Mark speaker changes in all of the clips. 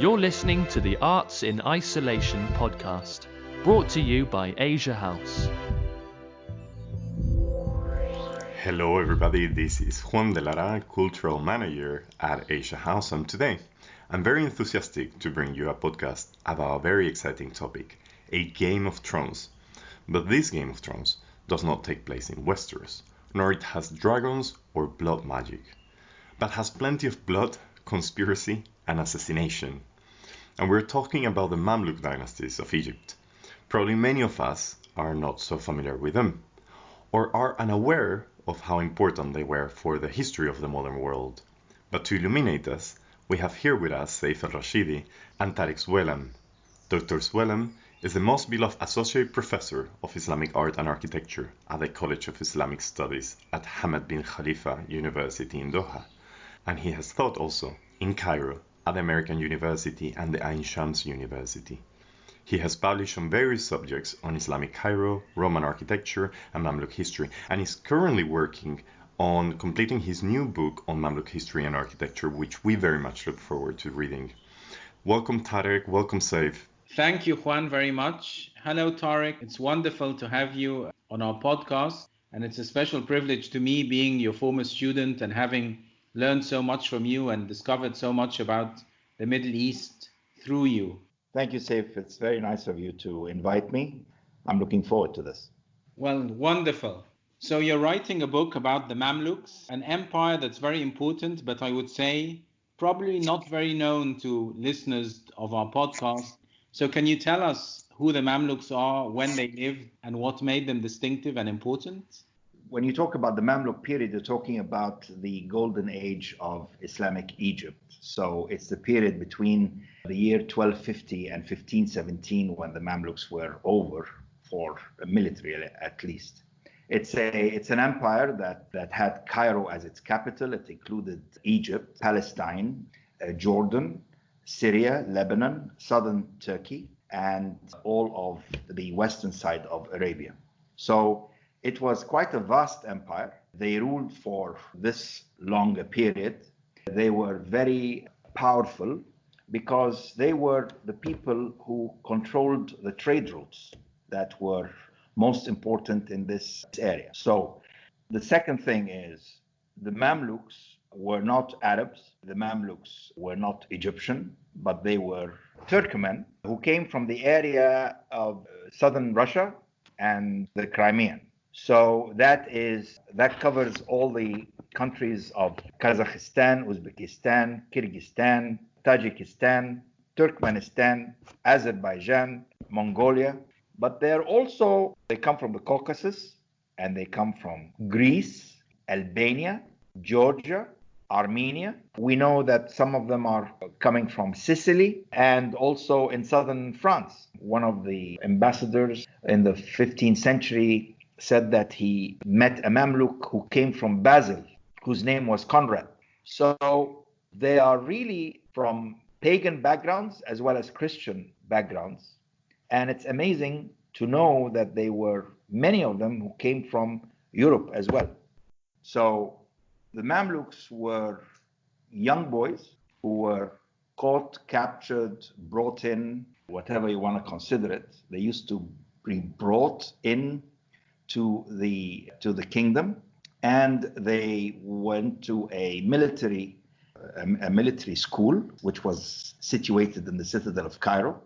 Speaker 1: You're listening to the Arts in Isolation podcast, brought to you by Asia House.
Speaker 2: Hello everybody, this is Juan de Lara, Cultural Manager at Asia House, and today I'm very enthusiastic to bring you a podcast about a very exciting topic, a Game of Thrones. But this Game of Thrones does not take place in Westeros, nor it has dragons or blood magic, but has plenty of blood, conspiracy, and assassination. And we're talking about the Mamluk dynasties of Egypt. Probably many of us are not so familiar with them, or are unaware of how important they were for the history of the modern world. But to illuminate us, we have here with us Seif Rashidi and Tarek Swelim. Dr. Swelim is the most beloved Associate Professor of Islamic Art and Architecture at the College of Islamic Studies at Hamad bin Khalifa University in Doha, and he has taught also in Cairo at the American University and the Ain Shams University. He has published on various subjects on Islamic Cairo, Roman architecture, and Mamluk history, and is currently working on completing his new book on Mamluk history and architecture, which we very much look forward to reading. Welcome Tarek, welcome Seif.
Speaker 3: Thank you, Juan, very much. Hello, Tarek. It's wonderful to have you on our podcast, and it's a special privilege to me being your former student and having learned so much from you and discovered so much about the Middle East through you.
Speaker 4: Thank you, Seif. It's very nice of you to invite me. I'm looking forward to this.
Speaker 3: Well, wonderful. So you're writing a book about the Mamluks, an empire that's very important, but I would say probably not very known to listeners of our podcast. So can you tell us who the Mamluks are, when they lived, and what made them distinctive and important?
Speaker 4: When you talk about the Mamluk period, you're talking about the golden age of Islamic Egypt. So it's the period between the year 1250 and 1517 when the Mamluks were over for military at least. It's an empire that had Cairo as its capital. It included Egypt, Palestine, Jordan, Syria, Lebanon, southern Turkey, and all of the western side of Arabia. So it was quite a vast empire. They ruled for this long a period. They were very powerful because they were the people who controlled the trade routes that were most important in this area. So the second thing is the Mamluks were not Arabs. The Mamluks were not Egyptian, but they were Turkmen who came from the area of southern Russia and the Crimean. So that covers all the countries of Kazakhstan, Uzbekistan, Kyrgyzstan, Tajikistan, Turkmenistan, Azerbaijan, Mongolia. But they come from the Caucasus, and they come from Greece, Albania, Georgia, Armenia. We know that some of them are coming from Sicily and also in southern France. One of the ambassadors in the 15th century said that he met a Mamluk who came from Basil, whose name was Conrad. So they are really from pagan backgrounds as well as Christian backgrounds. And it's amazing to know that many of them who came from Europe as well. So the Mamluks were young boys who were caught, captured, brought in, whatever you want to consider it. They used to be brought in to the kingdom, and they went to a military school which was situated in the citadel of Cairo,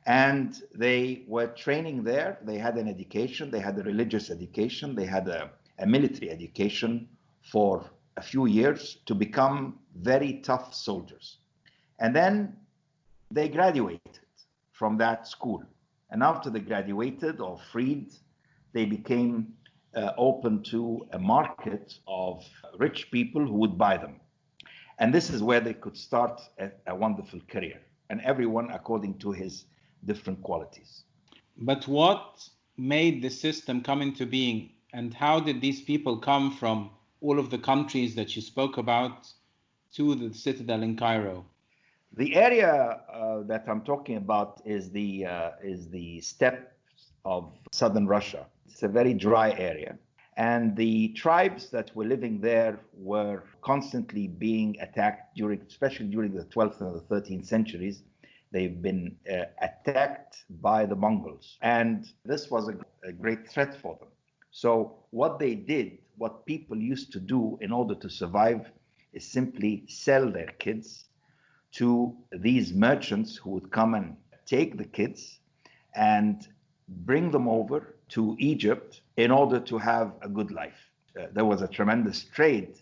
Speaker 4: and they were training there. They had an education, they had a religious education, they had a military education for a few years to become very tough soldiers. And then they graduated from that school, and after they graduated or freed, they became open to a market of rich people who would buy them. And this is where they could start a wonderful career, and everyone according to his different qualities.
Speaker 3: But what made the system come into being, and how did these people come from all of the countries that you spoke about to the citadel in Cairo?
Speaker 4: The area that I'm talking about is the steppes of southern Russia. It's a very dry area. And the tribes that were living there were constantly being attacked especially during the 12th and the 13th centuries. They've been attacked by the Mongols. And this was a great threat for them. So what they did, what people used to do in order to survive, is simply sell their kids to these merchants who would come and take the kids and bring them over to Egypt in order to have a good life. There was a tremendous trade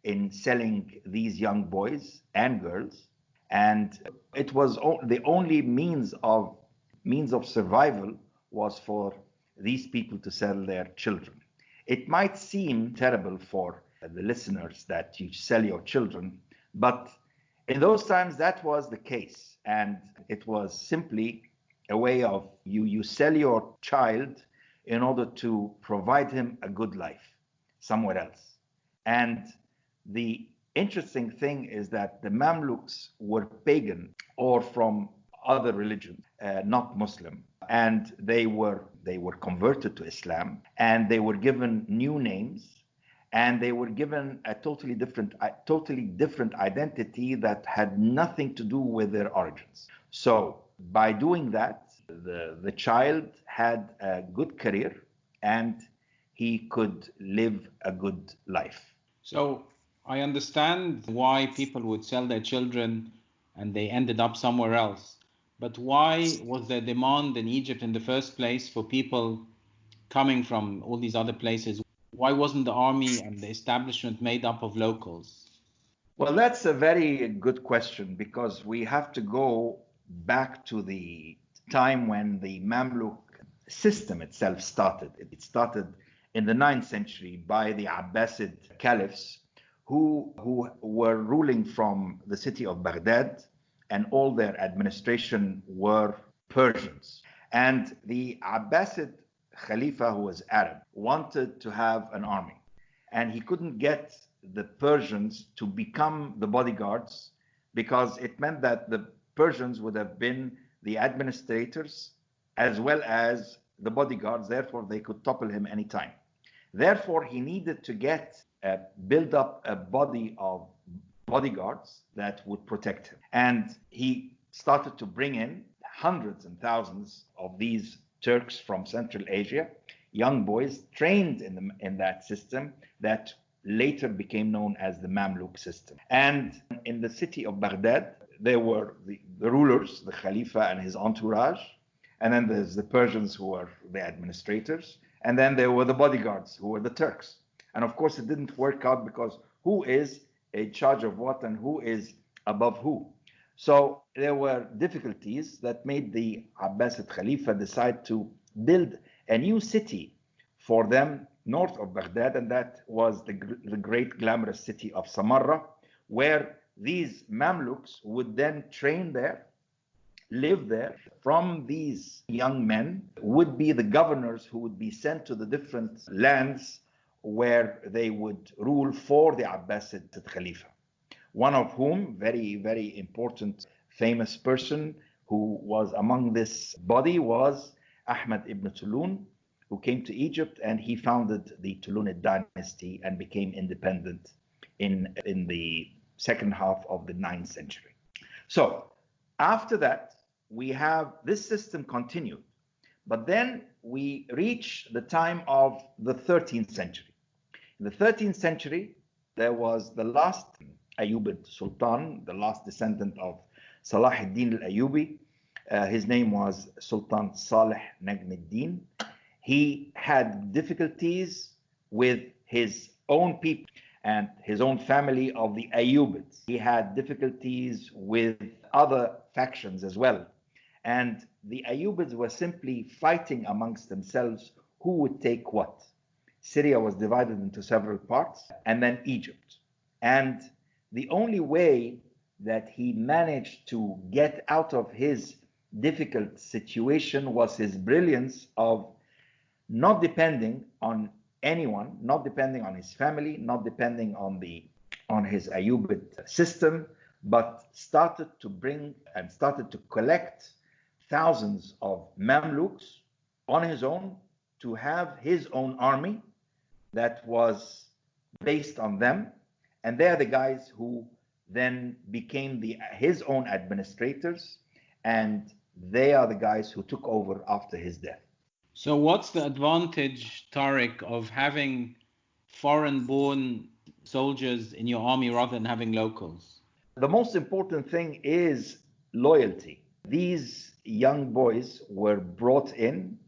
Speaker 4: in selling these young boys and girls, and it was the only means of survival was for these people to sell their children. It might seem terrible for the listeners that you sell your children, but in those times that was the case, and it was simply a way of you sell your child in order to provide him a good life somewhere else. And the interesting thing is that the Mamluks were pagan or from other religions, not Muslim, and they were converted to Islam, and they were given new names, and they were given a totally different identity that had nothing to do with their origins. So by doing that, the child had a good career and he could live a good life.
Speaker 3: So I understand why people would sell their children and they ended up somewhere else. But why was there demand in Egypt in the first place for people coming from all these other places? Why wasn't the army and the establishment made up of locals?
Speaker 4: Well, that's a very good question, because we have to go back to the time when the Mamluk system itself started. It started in the 9th century by the Abbasid caliphs who were ruling from the city of Baghdad, and all their administration were Persians. And the Abbasid Khalifa, who was Arab, wanted to have an army, and he couldn't get the Persians to become the bodyguards, because it meant that the Persians would have been the administrators as well as the bodyguards, therefore they could topple him anytime. Therefore, he needed to build up a body of bodyguards that would protect him. And he started to bring in hundreds and thousands of these Turks from Central Asia, young boys trained in that system that later became known as the Mamluk system. And in the city of Baghdad, there were the rulers, the Khalifa and his entourage, and then there's the Persians who were the administrators, and then there were the bodyguards who were the Turks. And of course it didn't work out, because who is in charge of what and who is above who? So there were difficulties that made the Abbasid Khalifa decide to build a new city for them north of Baghdad, and that was the great glamorous city of Samarra, where these Mamluks would then train there, live there. From these young men would be the governors who would be sent to the different lands where they would rule for the Abbasid Khalifa. One of whom, very, very important, famous person who was among this body, was Ahmad ibn Tulun, who came to Egypt, and he founded the Tulunid dynasty and became independent in the second half of the 9th century. So after that, we have this system continued, but then we reach the time of the 13th century. In the 13th century, there was the last Ayyubid Sultan, the last descendant of Salah ad-Din al-Ayyubi. His name was Sultan Salih Najm ad-Din. He had difficulties with his own people and his own family of the Ayyubids. He had difficulties with other factions as well. And the Ayyubids were simply fighting amongst themselves who would take what. Syria was divided into several parts, and then Egypt. And the only way that he managed to get out of his difficult situation was his brilliance of not depending on anyone, not depending on his family, not depending on his Ayyubid system, but started to collect thousands of Mamluks on his own to have his own army that was based on them, and they're the guys who then became his own administrators, and they are the guys who took over after his death.
Speaker 3: So what's the advantage, Tarek, of having foreign-born soldiers in your army rather than having locals?
Speaker 4: The most important thing is loyalty. These young boys were brought in,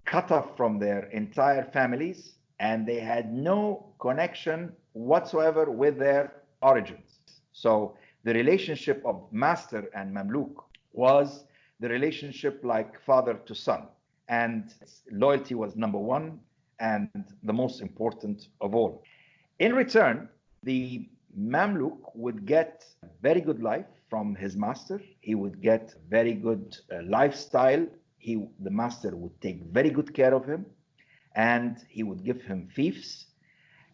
Speaker 4: cut off from their entire families, and they had no connection whatsoever with their origins. So the relationship of master and Mamluk was the relationship like father to son. And loyalty was number one and the most important of all. In return, the Mamluk would get a very good life from his master. He would get very good lifestyle. The master would take very good care of him, and he would give him fiefs,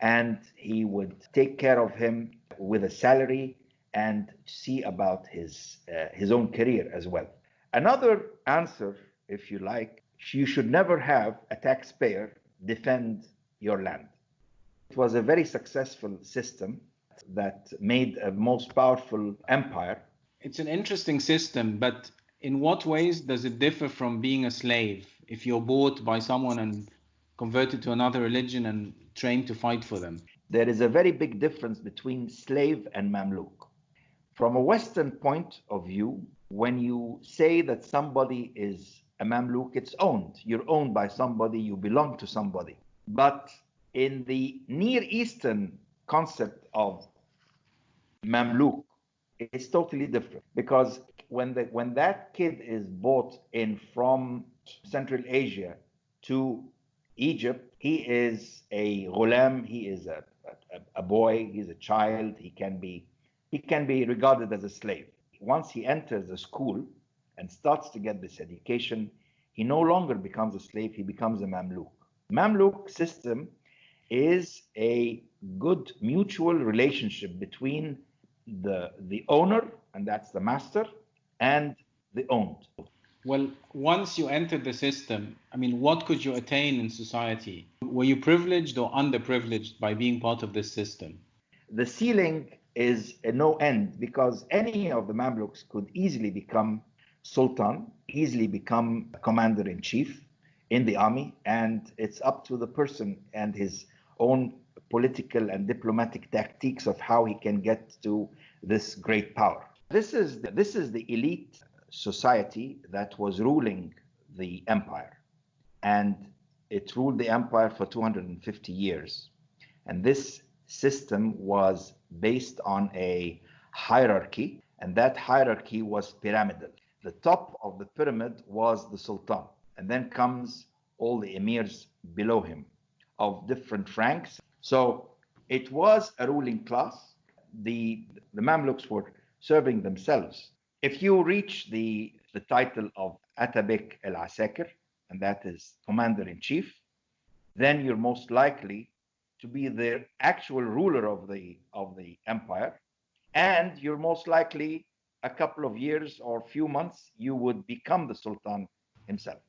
Speaker 4: and he would take care of him with a salary and see about his own career as well. Another answer, if you like, you should never have a taxpayer defend your land. It was a very successful system that made a most powerful empire.
Speaker 3: It's an interesting system, but in what ways does it differ from being a slave if you're bought by someone and converted to another religion and trained to fight for them?
Speaker 4: There is a very big difference between slave and Mamluk. From a Western point of view, when you say that somebody is a Mamluk, it's owned. You're owned by somebody, you belong to somebody. But in the Near Eastern concept of Mamluk, it's totally different, because when that kid is brought in from Central Asia to Egypt, he is a ghulam, he is a boy, he's a child, he can be regarded as a slave. Once he enters a school and starts to get this education, he no longer becomes a slave, he becomes a Mamluk. Mamluk system is a good mutual relationship between the owner, and that's the master, and the owned.
Speaker 3: Well, once you entered the system, what could you attain in society? Were you privileged or underprivileged by being part of this system?
Speaker 4: The ceiling is a no end, because any of the Mamluks could easily become sultan, easily become commander-in-chief in the army, and it's up to the person and his own political and diplomatic tactics of how he can get to this great power. This is the elite society that was ruling the empire, and it ruled the empire for 250 years. And this system was based on a hierarchy, and that hierarchy was pyramidal. The top of the pyramid was the sultan, and then comes all the emirs below him of different ranks. So it was a ruling class. The Mamluks were serving themselves. If you reach the title of Atabek el-Asakir, and that is commander-in-chief, then you're most likely to be the actual ruler of the empire, and you're most likely a couple of years or few months you would become the sultan himself.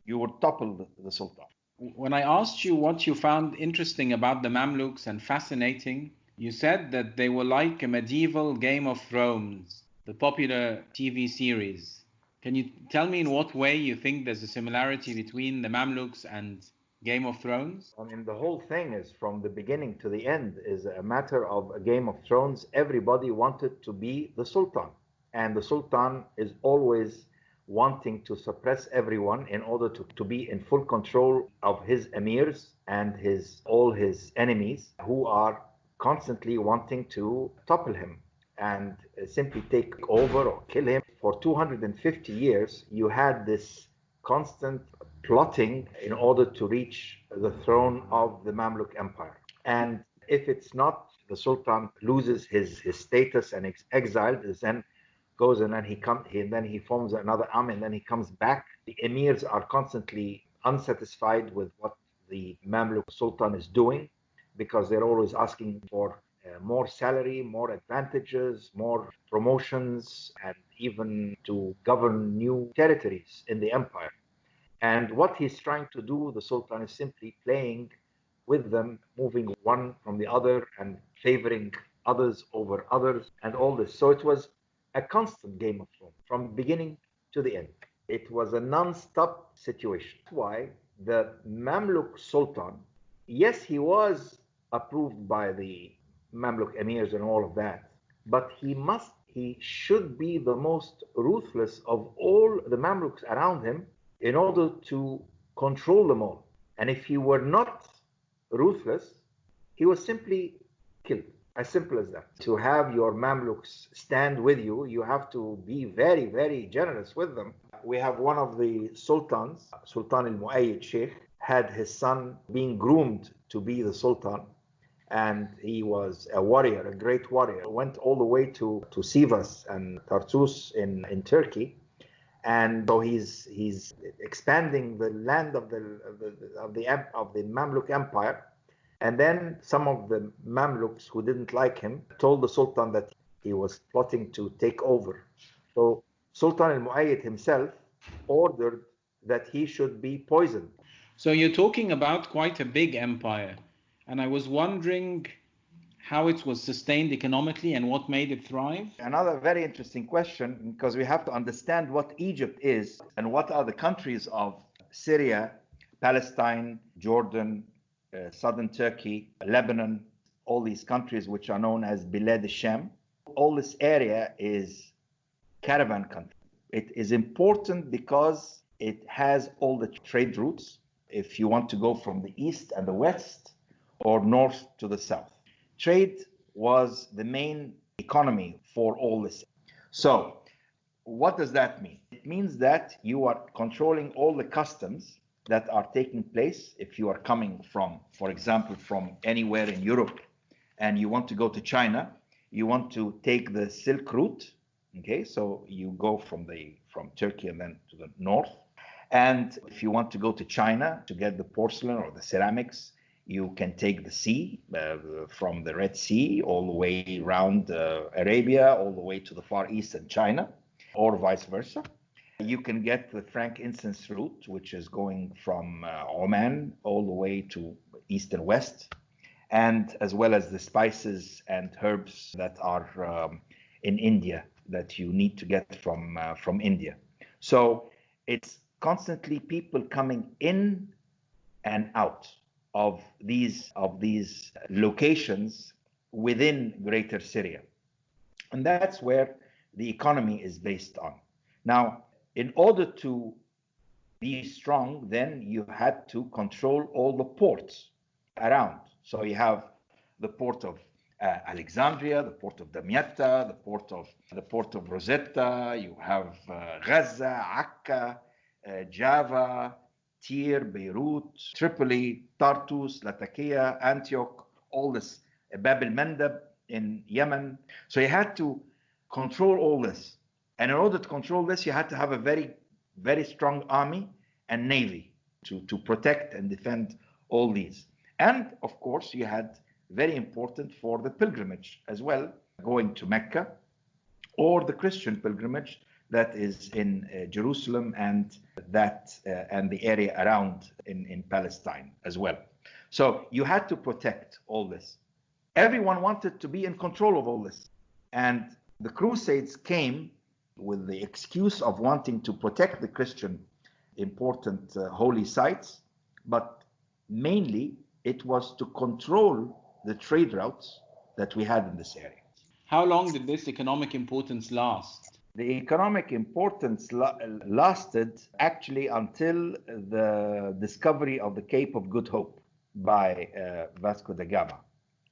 Speaker 4: You would topple the sultan.
Speaker 3: When I asked you what you found interesting about the Mamluks and fascinating, you said that they were like a medieval Game of Thrones, the popular TV series. Can you tell me in what way you think there's a similarity between the Mamluks and Game of Thrones?
Speaker 4: The whole thing is, from the beginning to the end, is a matter of a Game of Thrones. Everybody wanted to be the sultan, and the sultan is always wanting to suppress everyone in order to be in full control of his emirs and all his enemies, who are constantly wanting to topple him and simply take over or kill him. For 250 years, you had this constant plotting in order to reach the throne of the Mamluk Empire. And if it's not, the Sultan loses his status and is exiled, then goes and then he forms another army, and then he comes back. The emirs are constantly unsatisfied with what the Mamluk Sultan is doing, because they're always asking for more salary, more advantages, more promotions, and even to govern new territories in the empire. And what he's trying to do, the Sultan, is simply playing with them, moving one from the other and favoring others over others and all this. So it was a constant Game of Thrones from beginning to the end. It was a non-stop situation. That's why the Mamluk Sultan, yes, he was approved by the Mamluk emirs and all of that, but he should be the most ruthless of all the Mamluks around him in order to control them all. And if he were not ruthless, he was simply killed. As simple as that. To have your Mamluks stand with you, you have to be very, very generous with them. We have one of the sultans, Sultan al-Mu'ayyid Sheikh, had his son being groomed to be the sultan. And he was a warrior, a great warrior. Went all the way to Sivas and Tartus in Turkey. And so he's expanding the land of the Mamluk Empire. And then some of the Mamluks who didn't like him told the Sultan that he was plotting to take over. So Sultan al-Mu'ayyid himself ordered that he should be poisoned.
Speaker 3: So you're talking about quite a big empire. And I was wondering how it was sustained economically and what made it thrive.
Speaker 4: Another very interesting question, because we have to understand what Egypt is and what are the countries of Syria, Palestine, Jordan, southern Turkey, Lebanon, all these countries which are known as Bilad al-Sham. All this area is caravan country. It is important because it has all the trade routes if you want to go from the east and the west or north to the south. Trade was the main economy for all this. So what does that mean? It means that you are controlling all the customs that are taking place if you are coming from, for example, from anywhere in Europe and you want to go to China, you want to take the Silk Route, okay? So you go from Turkey and then to the north. And if you want to go to China to get the porcelain or the ceramics, you can take the sea from the Red Sea all the way around Arabia, all the way to the Far East and China, or vice versa. You can get the frankincense route, which is going from Oman all the way to east and west, and as well as the spices and herbs that are in India that you need to get from India. So it's constantly people coming in and out of these locations within Greater Syria, and that's where the economy is based on. Now, in order to be strong, then you had to control all the ports around. So you have the port of Alexandria, the port of Damietta, the port of Rosetta. You have Gaza, Akka, Java, Tyre, Beirut, Tripoli, Tartus, Latakia, Antioch, all this, Bab el-Mandab in Yemen. So you had to control all this. And in order to control this, you had to have a very, very strong army and navy to protect and defend all these. And of course, you had very important for the pilgrimage as well, going to Mecca, or the Christian pilgrimage that is in Jerusalem and the area around in Palestine as well. So you had to protect all this. Everyone wanted to be in control of all this. And the Crusades came with the excuse of wanting to protect the Christian important holy sites, but mainly it was to control the trade routes that we had in this area.
Speaker 3: How long did this economic importance last?
Speaker 4: The economic importance lasted actually until the discovery of the Cape of Good Hope by Vasco da Gama.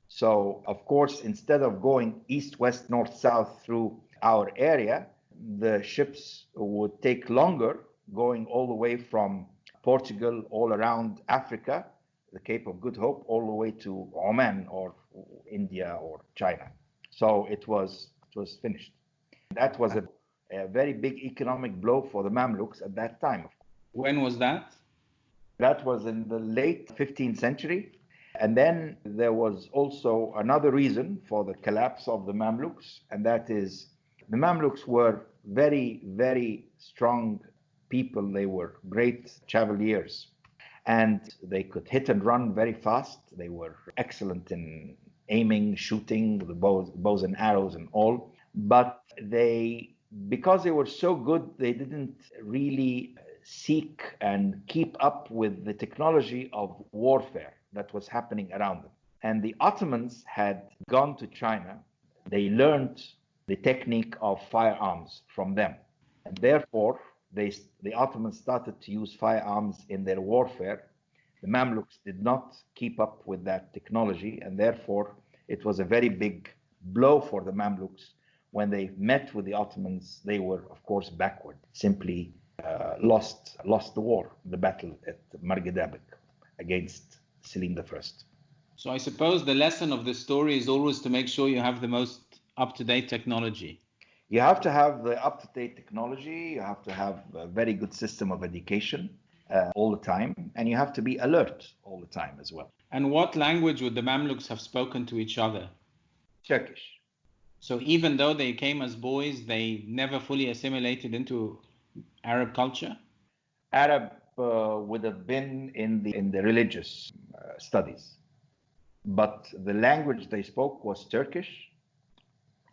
Speaker 4: So, of course, instead of going east, west, north, south through our area, the ships would take longer, going all the way from Portugal, all around Africa, the Cape of Good Hope, all the way to Oman or India or China. So it was finished. That was a very big economic blow for the Mamluks at that time.
Speaker 3: When was that?
Speaker 4: That was in the late 15th century. And then there was also another reason for the collapse of the Mamluks, and that is the Mamluks were very, very strong people. They were great chevaliers. and they could hit and run very fast. They were excellent in aiming, shooting, the bows and arrows and all. But because they were so good, they didn't really seek and keep up with the technology of warfare that was happening around them. And the Ottomans had gone to China. They learned the technique of firearms from them. And therefore, the Ottomans started to use firearms in their warfare. The Mamluks did not keep up with that technology, and therefore it was a very big blow for the Mamluks. When they met with the Ottomans, they were, of course, backward, simply lost the war, the battle at Margadabek against Selim I.
Speaker 3: So I suppose the lesson of this story is always to make sure you have the most up-to-date technology.
Speaker 4: You have to have the up-to-date technology, you have to have a very good system of education all the time, and you have to be alert all the time as well.
Speaker 3: And what language would the Mamluks have spoken to each other?
Speaker 4: Turkish.
Speaker 3: So even though they came as boys, they never fully assimilated into Arab culture?
Speaker 4: Arab would have been in the religious studies, but the language they spoke was Turkish,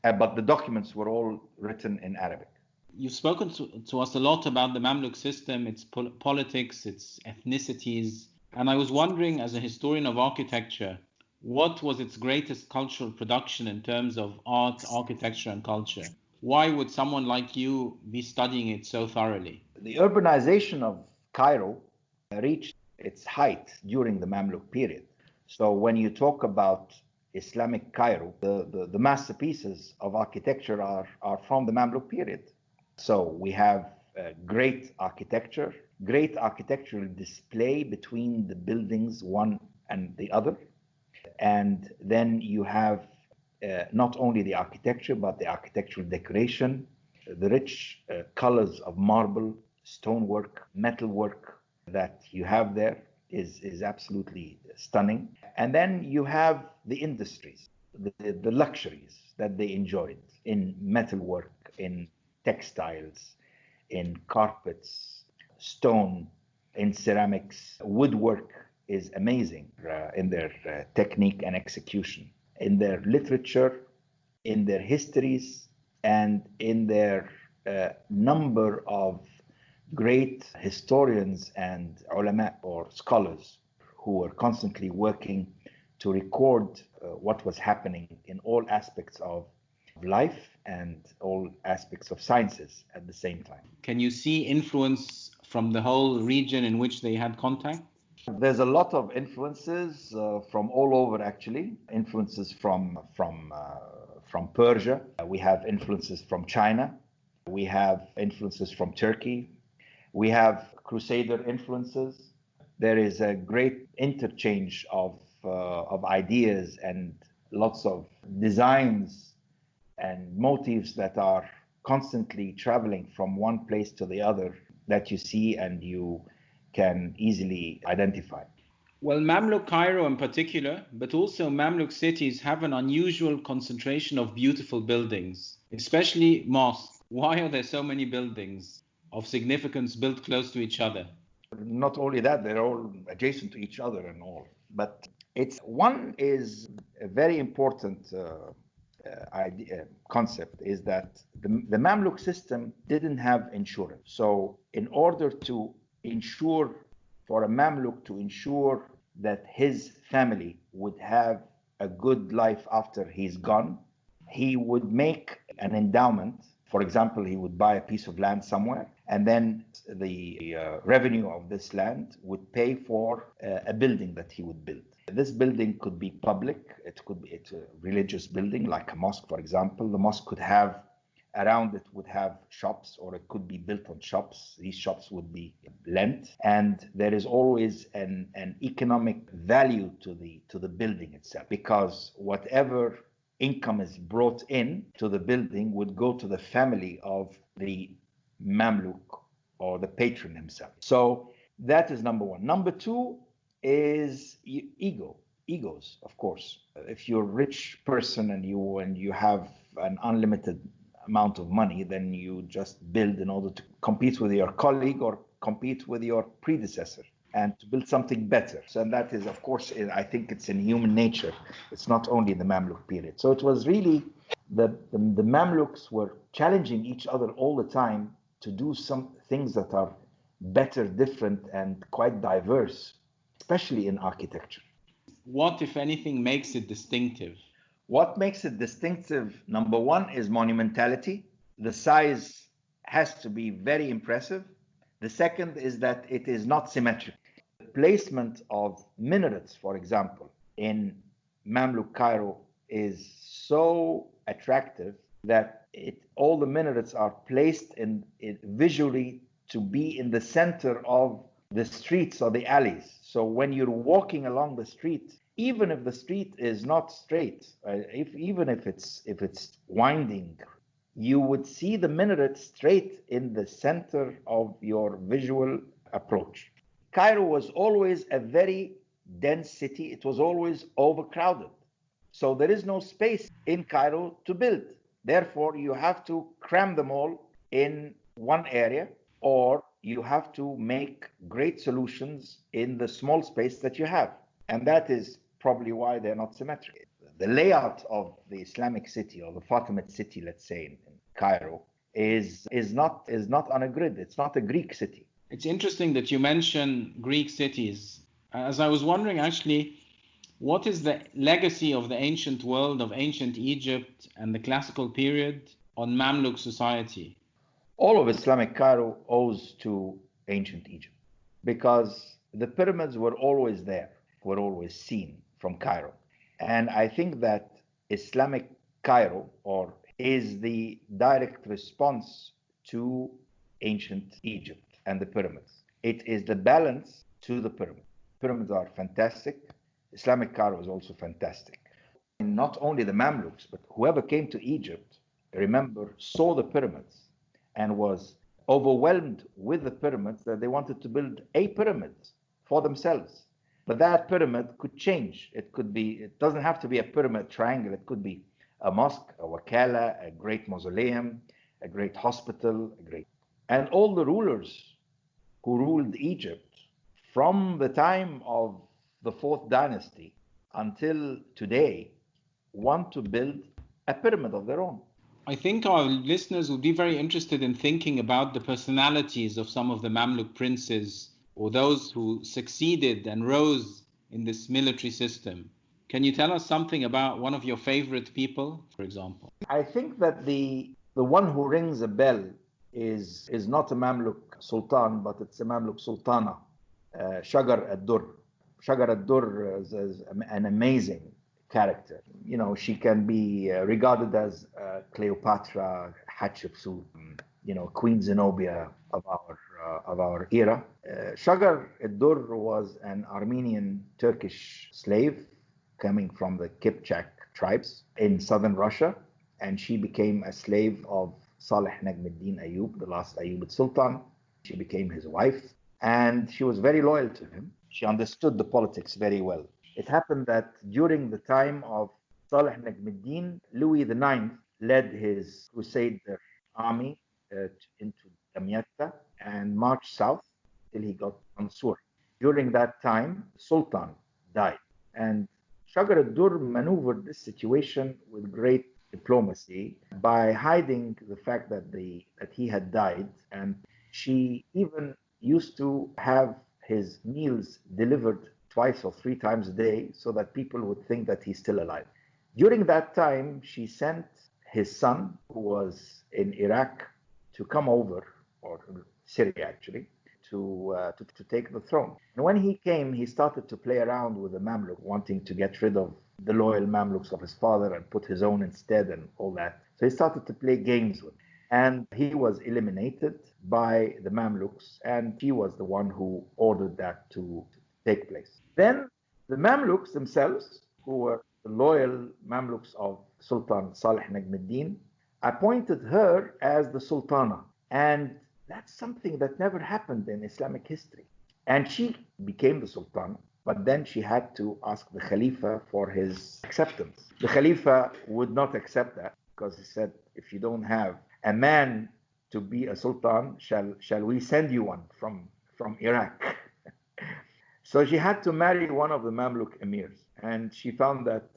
Speaker 4: but the documents were all written in Arabic.
Speaker 3: You've spoken to us a lot about the Mamluk system, its politics, its ethnicities, and I was wondering, as a historian of architecture, what was its greatest cultural production in terms of art, architecture, and culture? Why would someone like you be studying it so thoroughly?
Speaker 4: The urbanization of Cairo reached its height during the Mamluk period. So when you talk about Islamic Cairo, the masterpieces of architecture are from the Mamluk period. So we have great architecture, great architectural display between the buildings, one and the other. And then you have not only the architecture, but the architectural decoration, the rich colors of marble, stonework, metalwork that you have there is absolutely stunning. And then you have the industries, the luxuries that they enjoyed in metalwork, in textiles, in carpets, stone, in ceramics. Woodwork is amazing in their technique and execution, in their literature, in their histories, and in their number of great historians and ulama or scholars who were constantly working to record what was happening in all aspects of life and all aspects of sciences at the same time.
Speaker 3: Can you see influence from the whole region in which they had contact?
Speaker 4: There's a lot of influences from all over, actually. Influences from Persia. We have influences from China. We have influences from Turkey. We have Crusader influences. There is a great interchange of ideas and lots of designs and motifs that are constantly traveling from one place to the other that you see and you can easily identify.
Speaker 3: Well, Mamluk Cairo in particular, but also Mamluk cities have an unusual concentration of beautiful buildings, especially mosques. Why are there so many buildings of significance built close to each other?
Speaker 4: Not only that, they're all adjacent to each other and all. But one is a very important concept is that the Mamluk system didn't have insurance. So in order to ensure for a Mamluk to ensure that his family would have a good life after he's gone, he would make an endowment. For example, he would buy a piece of land somewhere, and then the revenue of this land would pay for a building that he would build. This building could be public. It could be a religious building, like a mosque, for example. The mosque could have, around it would have shops, or it could be built on shops. These shops would be lent, and there is always an economic value to the building itself, because whatever income is brought in to the building would go to the family of the Mamluk or the patron himself. So that is number one. Number two is egos, of course. If you're a rich person and you have an unlimited amount of money, then you just build in order to compete with your colleague or compete with your predecessor. and to build something better. So, and that is, of course, I think it's in human nature. It's not only in the Mamluk period. So it was really the Mamluks were challenging each other all the time to do some things that are better, different, and quite diverse, especially in architecture.
Speaker 3: What, if anything, makes it distinctive?
Speaker 4: What makes it distinctive, number one, is monumentality. The size has to be very impressive. The second is that it is not symmetric. The placement of minarets, for example, in Mamluk Cairo is so attractive that all the minarets are placed in visually to be in the center of the streets or the alleys. So when you're walking along the street, even if the street is not straight, even if it's winding, you would see the minaret straight in the center of your visual approach. Cairo was always a very dense city. It was always overcrowded. So there is no space in Cairo to build. Therefore, you have to cram them all in one area, or you have to make great solutions in the small space that you have. And that is probably why they're not symmetric. The layout of the Islamic city, or the Fatimid city, let's say in Cairo, is not on a grid. It's not a Greek city.
Speaker 3: It's interesting that you mention Greek cities. As I was wondering, actually, what is the legacy of the ancient world, of ancient Egypt and the classical period on Mamluk society?
Speaker 4: All of Islamic Cairo owes to ancient Egypt, because the pyramids were always there, were always seen from Cairo. And I think that Islamic Cairo is the direct response to ancient Egypt and the pyramids. It is the balance to the pyramids. Pyramids are fantastic. Islamic Cairo is also fantastic. And not only the Mamluks, but whoever came to Egypt, remember, saw the pyramids and was overwhelmed with the pyramids that they wanted to build a pyramid for themselves. But that pyramid could change. It doesn't have to be a pyramid triangle. It could be a mosque, a wakala, a great mausoleum, a great hospital, and all the rulers who ruled Egypt from the time of the fourth dynasty until today want to build a pyramid of their own.
Speaker 3: I think our listeners will be very interested in thinking about the personalities of some of the Mamluk princes, or those who succeeded and rose in this military system. Can you tell us something about one of your favorite people, for example?
Speaker 4: I think that the one who rings a bell is not a Mamluk Sultan, but it's a Mamluk Sultana, Shagar ad-Dur. Shagar ad-Dur is an amazing character. You know, she can be regarded as Cleopatra, Hatshepsut, Queen Zenobia of our era. Shagar ad-Dur was an Armenian Turkish slave coming from the Kipchak tribes in southern Russia, and she became a slave of Salih Najmuddin Ayyub, the last Ayyubid Sultan. She became his wife, and she was very loyal to him. She understood the politics very well. It happened that during the time of Salih Najmuddin, Louis IX led his Crusader army into Damietta and marched south till he got Mansour. During that time, Sultan died, and Shagar ad-Dur maneuvered this situation with great diplomacy by hiding the fact that he had died, and she even used to have his meals delivered twice or three times a day so that people would think that he's still alive. During that time, she sent his son, who was in Iraq, to come over, or Syria actually, to take the throne. And when he came, he started to play around with the Mamluk, wanting to get rid of the loyal Mamluks of his father and put his own instead and all that. So he started to play games with them. And he was eliminated by the Mamluks, and he was the one who ordered that to take place. Then the Mamluks themselves, who were the loyal Mamluks of Sultan Salih Najmuddin, appointed her as the Sultana. And that's something that never happened in Islamic history. And she became the Sultana, but then she had to ask the Khalifa for his acceptance. The Khalifa would not accept that, because he said, if you don't have a man to be a Sultan, shall we send you one from Iraq? So she had to marry one of the Mamluk emirs, and she found that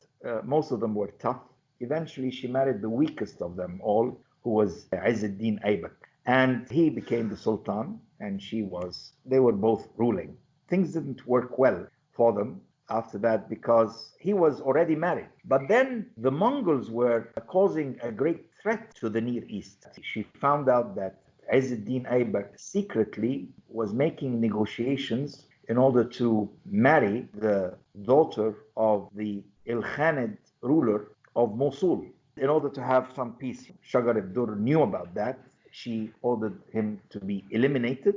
Speaker 4: most of them were tough. Eventually, she married the weakest of them all, who was Izz-ad-Din Aybak. And he became the Sultan, and they were both ruling. Things didn't work well for them after that because he was already married. But then the Mongols were causing a great threat to the Near East. She found out that Izz-ad-Din Aybak secretly was making negotiations in order to marry the daughter of the Ilkhanid ruler of Mosul in order to have some peace. Shagar ad-Dur knew about that. She ordered him to be eliminated.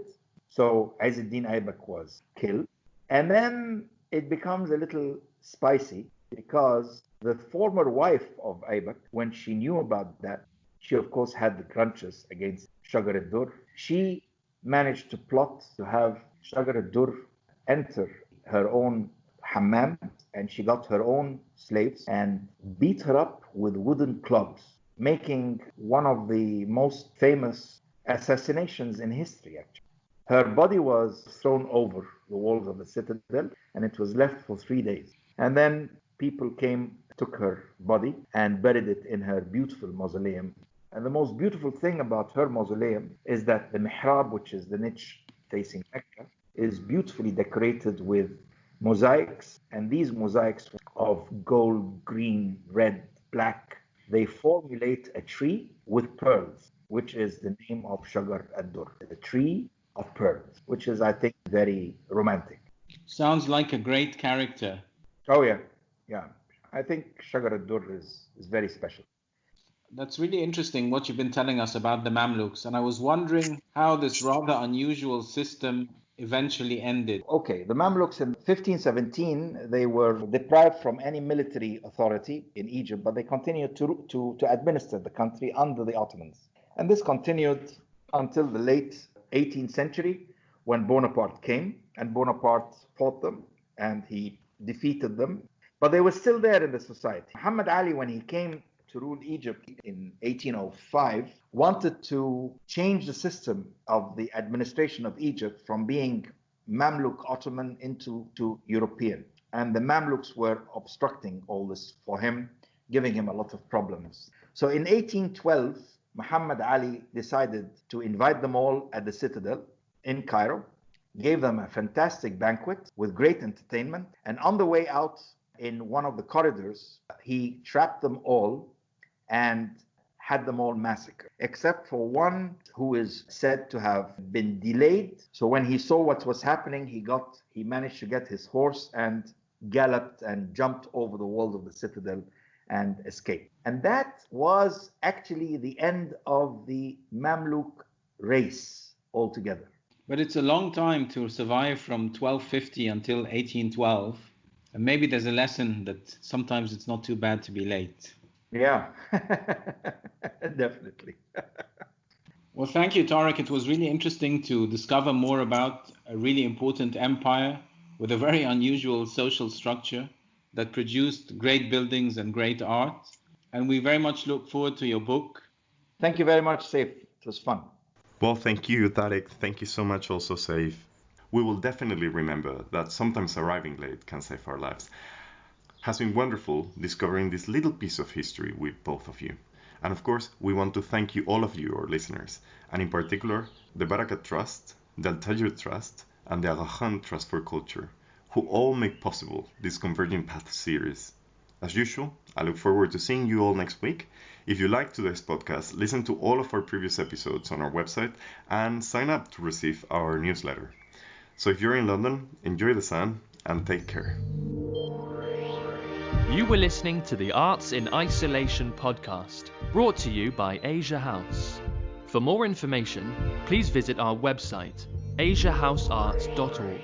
Speaker 4: So Izz-ad-Din Aybak was killed. And then it becomes a little spicy because the former wife of Aybak, when she knew about that, she of course had the grudges against Shagar ad-Dur. She managed to plot to have Shagar ad-Dur enter her own hammam, and she got her own slaves and beat her up with wooden clubs, making one of the most famous assassinations in history, actually. Her body was thrown over the walls of the citadel, and it was left for 3 days. And then people came, took her body, and buried it in her beautiful mausoleum. And the most beautiful thing about her mausoleum is that the mihrab, which is the niche facing Mecca, is beautifully decorated with mosaics, and these mosaics of gold, green, red, black, they formulate a tree with pearls, which is the name of Shagar ad-Dur, the tree of pearls, which is, I think, very romantic.
Speaker 3: Sounds like a great character.
Speaker 4: Oh, yeah. I think Shagar ad-Dur is very special.
Speaker 3: That's really interesting what you've been telling us about the Mamluks, and I was wondering how this rather unusual system eventually ended.
Speaker 4: Okay, the Mamluks in 1517, they were deprived from any military authority in Egypt, but they continued to administer the country under the Ottomans. And this continued until the late 18th century when Bonaparte came, and Bonaparte fought them and he defeated them. But they were still there in the society. Muhammad Ali, when he came to rule Egypt in 1805, wanted to change the system of the administration of Egypt from being Mamluk Ottoman into European. And the Mamluks were obstructing all this for him, giving him a lot of problems. So in 1812, Muhammad Ali decided to invite them all at the citadel in Cairo, gave them a fantastic banquet with great entertainment, and on the way out in one of the corridors, he trapped them all and had them all massacred, except for one who is said to have been delayed. So when he saw what was happening, he managed to get his horse and galloped and jumped over the walls of the citadel and escaped. And that was actually the end of the Mamluk race altogether.
Speaker 3: But it's a long time to survive from 1250 until 1812. And maybe there's a lesson that sometimes it's not too bad to be late.
Speaker 4: Yeah, definitely.
Speaker 3: Well, thank you, Tarek. It was really interesting to discover more about a really important empire with a very unusual social structure that produced great buildings and great art. And we very much look forward to your book.
Speaker 4: Thank you very much, Seif. It was fun.
Speaker 2: Well, thank you, Tarek. Thank you so much also, Seif. We will definitely remember that sometimes arriving late can save our lives. Has been wonderful discovering this little piece of history with both of you. And of course, we want to thank you, all of you, our listeners, and in particular, the Barakat Trust, the Al-Tajir Trust, and the Aga Khan Trust for Culture, who all make possible this Converging Path series. As usual, I look forward to seeing you all next week. If you liked today's podcast, listen to all of our previous episodes on our website and sign up to receive our newsletter. So if you're in London, enjoy the sun and take care.
Speaker 1: You were listening to the Arts in Isolation podcast, brought to you by Asia House. For more information, please visit our website, asiahousearts.org.